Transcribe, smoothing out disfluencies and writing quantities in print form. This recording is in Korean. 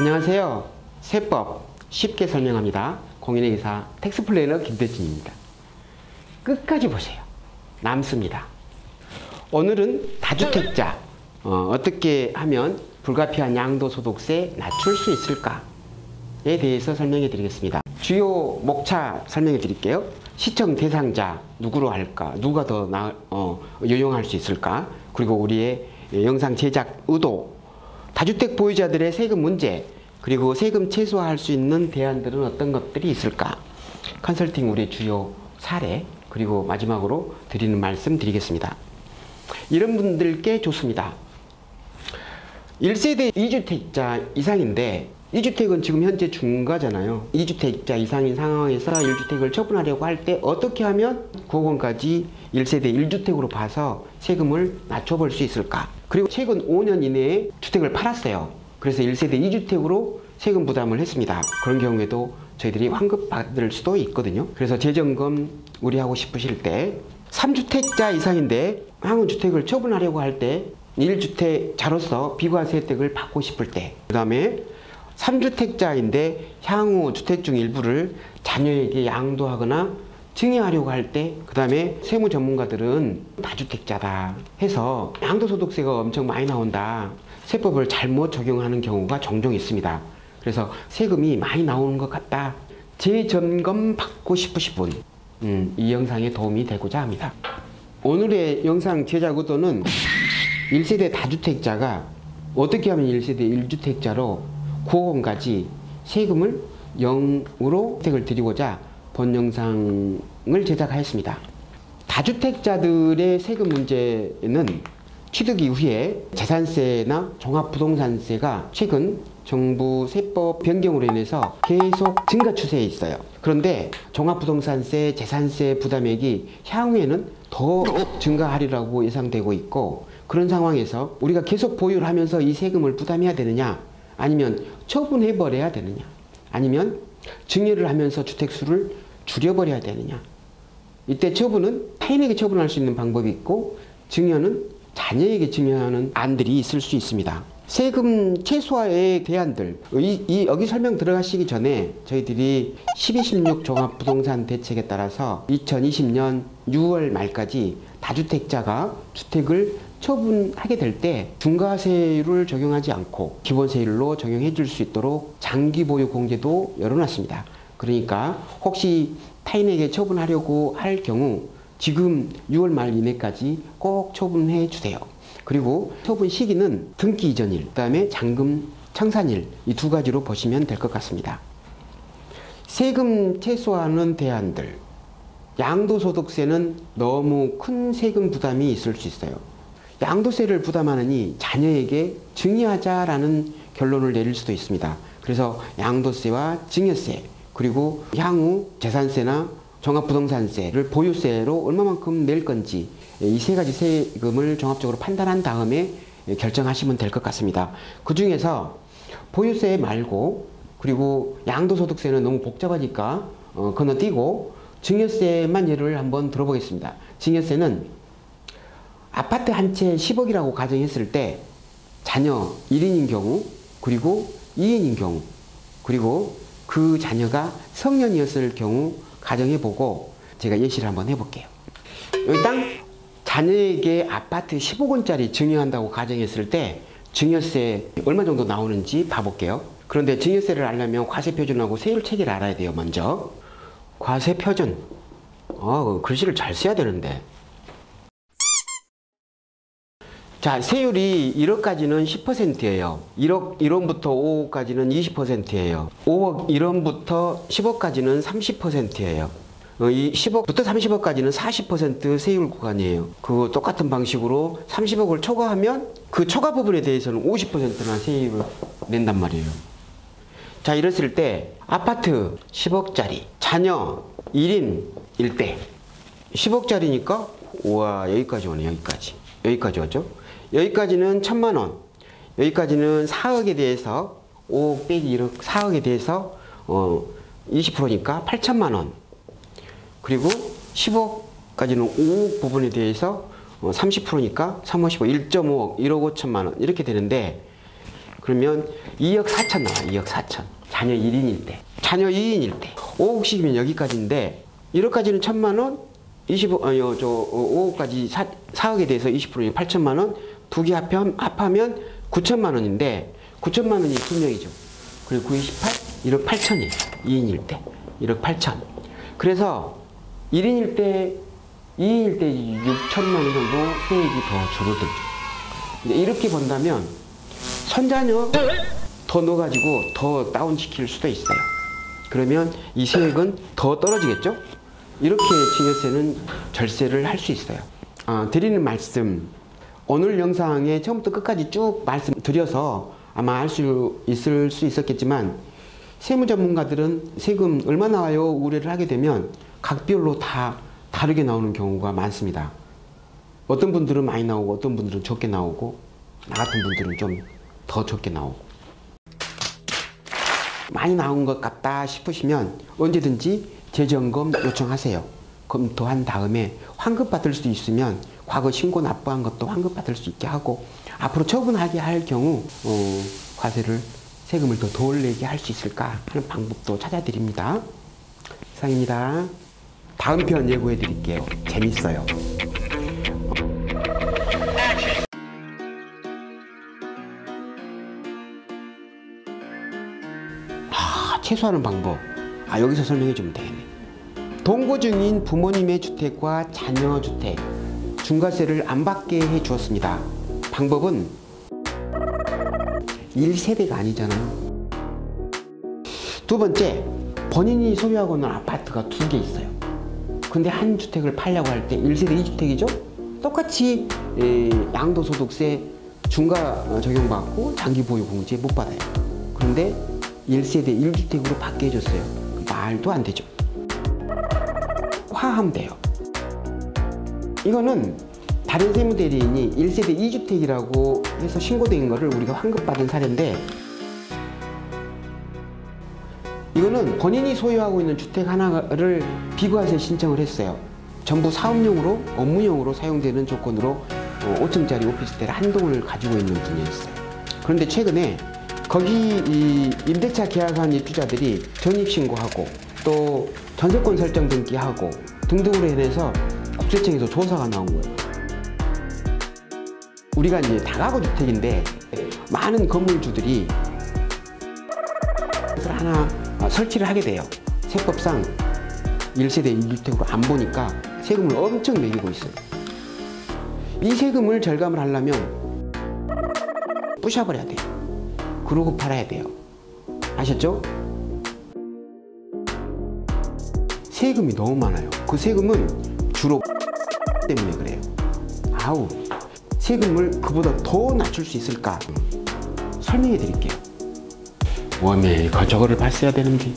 안녕하세요. 세법 쉽게 설명합니다. 공인회계사 텍스플레이너 김대진입니다. 끝까지 보세요. 남습니다. 오늘은 다주택자 어떻게 하면 불가피한 양도소득세 낮출 수 있을까에 대해서 설명해 드리겠습니다. 주요 목차 설명해 드릴게요. 시청 대상자 누구로 할까? 누가 더 요용할 수 있을까? 그리고 우리의 영상 제작 의도, 다주택 보유자들의 세금 문제, 그리고 세금 최소화할 수 있는 대안들은 어떤 것들이 있을까? 컨설팅 우리의 주요 사례, 그리고 마지막으로 드리는 말씀 드리겠습니다. 이런 분들께 좋습니다. 1세대 2주택자 이상인데 2주택은 지금 현재 중과잖아요. 2주택자 이상인 상황에서 1주택을 처분하려고 할 때 어떻게 하면 9억 원까지 1세대 1주택으로 봐서 세금을 낮춰볼 수 있을까? 그리고 최근 5년 이내에 주택을 팔았어요. 그래서 1세대 2주택으로 세금 부담을 했습니다. 그런 경우에도 저희들이 환급받을 수도 있거든요. 그래서 재점검 우리 하고 싶으실 때 3주택자 이상인데 향후 주택을 처분하려고 할 때 1주택자로서 비과세 혜택을 받고 싶을 때, 그 다음에 3주택자인데 향후 주택 중 일부를 자녀에게 양도하거나 증여하려고 할 때, 그 다음에 세무 전문가들은 다주택자다 해서 양도소득세가 엄청 많이 나온다, 세법을 잘못 적용하는 경우가 종종 있습니다. 그래서 세금이 많이 나오는 것 같다, 재점검 받고 싶으신 분, 이 영상에 도움이 되고자 합니다. 오늘의 영상 제작 의도는 1세대 다주택자가 어떻게 하면 1세대 1주택자로 9억 원까지 세금을 0으로 혜택을 드리고자 본 영상을 제작하였습니다. 다주택자들의 세금 문제는 취득 이후에 재산세나 종합부동산세가 최근 정부 세법 변경으로 인해서 계속 증가 추세에 있어요. 그런데 종합부동산세, 재산세 부담액이 향후에는 더 증가하리라고 예상되고 있고, 그런 상황에서 우리가 계속 보유를 하면서 이 세금을 부담해야 되느냐, 아니면 처분해버려야 되느냐, 아니면 증여를 하면서 주택수를 줄여버려야 되느냐. 이때 처분은 타인에게 처분할 수 있는 방법이 있고, 증여는 자녀에게 증여하는 안들이 있을 수 있습니다. 세금 최소화의 대안들, 여기 설명 들어가시기 전에 저희들이 1216 종합부동산 대책에 따라서 2020년 6월 말까지 다주택자가 주택을 처분하게 될 때 중과세율을 적용하지 않고 기본세율로 적용해 줄 수 있도록 장기보유 공제도 열어놨습니다. 그러니까 혹시 타인에게 처분하려고 할 경우 지금 6월 말 이내까지 꼭 처분해 주세요. 그리고 처분 시기는 등기 이전일, 그 다음에 잔금 청산일, 이 두 가지로 보시면 될 것 같습니다. 세금 최소화하는 대안들. 양도소득세는 너무 큰 세금 부담이 있을 수 있어요. 양도세를 부담하느니 자녀에게 증여하자라는 결론을 내릴 수도 있습니다. 그래서 양도세와 증여세, 그리고 향후 재산세나 종합부동산세를 보유세로 얼마만큼 낼 건지, 이 세 가지 세금을 종합적으로 판단한 다음에 결정하시면 될 것 같습니다. 그 중에서 보유세 말고, 그리고 양도소득세는 너무 복잡하니까 건너뛰고 증여세만 예를 한번 들어보겠습니다. 증여세는 아파트 한 채 10억이라고 가정했을 때 자녀 1인인 경우, 그리고 2인인 경우, 그리고 그 자녀가 성년이었을 경우 가정해보고 제가 예시를 한번 해볼게요. 일단 자녀에게 아파트 10억 원짜리 증여한다고 가정했을 때 증여세 얼마 정도 나오는지 봐볼게요. 그런데 증여세를 알려면 과세표준하고 세율 체계를 알아야 돼요. 먼저 과세표준, 글씨를 잘 써야 되는데, 자, 세율이 1억까지는 10%예요. 1원부터 5억까지는 20%예요. 5억 1원부터 10억까지는 30%예요. 이 10억부터 30억까지는 40% 세율 구간이에요. 그 똑같은 방식으로 30억을 초과하면 그 초과 부분에 대해서는 50%나 세율을 낸단 말이에요. 자, 이랬을 때 아파트 10억짜리, 자녀 1인 1대 10억짜리니까 우와, 여기까지 오네. 여기까지 오죠. 여기까지는 1000만 원, 여기까지는 4억에 대해서 5억 빼기 1억 4억에 대해서 20%니까 8천만 원, 그리고 10억까지는 5억 부분에 대해서 30%니까 3, 5, 15, 1.5억, 1억 5천만 원 이렇게 되는데, 그러면 2억 4천 나와요. 2억 4천. 자녀 1인일 때. 자녀 2인일 때. 5억씩이면 여기까지인데 1억까지는 1,000만 원, 5억까지 4억에 대해서 20%인 8천만 원, 두 개 합하면 9천만 원인데 9천만 원이 2명이죠. 그리고 9에 18, 1억 8천이에요. 2인일 때. 1억 8천. 그래서 1인일 때, 2인일 때 6천만 원 정도 수익이 더 줄어들죠. 근데 이렇게 본다면 선자녀 더 넣어가지고 더 다운시킬 수도 있어요. 그러면 이 세액은 더 떨어지겠죠? 이렇게 증여세는 절세를 할 수 있어요. 드리는 말씀, 오늘 영상에 처음부터 끝까지 쭉 말씀드려서 아마 알 수 있었겠지만 세무 전문가들은 세금 얼마 나와요? 의뢰를 하게 되면 각별로 다 다르게 나오는 경우가 많습니다. 어떤 분들은 많이 나오고 어떤 분들은 적게 나오고 나 같은 분들은 좀 더 적게 나오고 많이 나온 것 같다 싶으시면 언제든지 재점검 요청하세요. 검토한 다음에 환급받을 수 있으면 과거 신고 납부한 것도 환급받을 수 있게 하고 앞으로 처분하게 할 경우 세금을 더 덜 내게 할 수 있을까 하는 방법도 찾아드립니다. 이상입니다. 다음 편 예고해 드릴게요. 재밌어요. 최소화하는 방법. 여기서 설명해 주면 되겠네. 동거 중인 부모님의 주택과 자녀 주택 중과세를 안 받게 해 주었습니다. 방법은 1세대가 아니잖아요. 두 번째, 본인이 소유하고 있는 아파트가 2개 있어요. 근데 한 주택을 팔려고 할 때 1세대 2주택이죠? 똑같이 양도소득세 중과 적용받고 장기보유공제 못 받아요. 그런데 1세대 1주택으로 받게 해줬어요. 말도 안 되죠. 화하면 돼요. 이거는 다른 세무대리인이 1세대 2주택이라고 해서 신고된 거를 우리가 환급받은 사례인데 이거는 본인이 소유하고 있는 주택 하나를 비과세 신청을 했어요. 전부 사업용으로 업무용으로 사용되는 조건으로 5층짜리 오피스텔 한 동을 가지고 있는 분이었어요. 그런데 최근에 거기 임대차 계약한 입주자들이 전입신고하고 또 전세권 설정 등기하고 등등으로 인해서 국세청에서 조사가 나온 거예요. 우리가 이제 다가구 주택인데 많은 건물주들이 그것을 하나 설치를 하게 돼요. 세법상 1세대 1주택으로 안 보니까 세금을 엄청 매기고 있어요. 이 세금을 절감을 하려면 부셔버려야 돼요. 그러고 팔아야 돼요. 아셨죠? 세금이 너무 많아요. 그 세금은 주로 때문에 그래요. 세금을 그보다 더 낮출 수 있을까? 설명해 드릴게요. 웜에 저거를 봤어야 되는데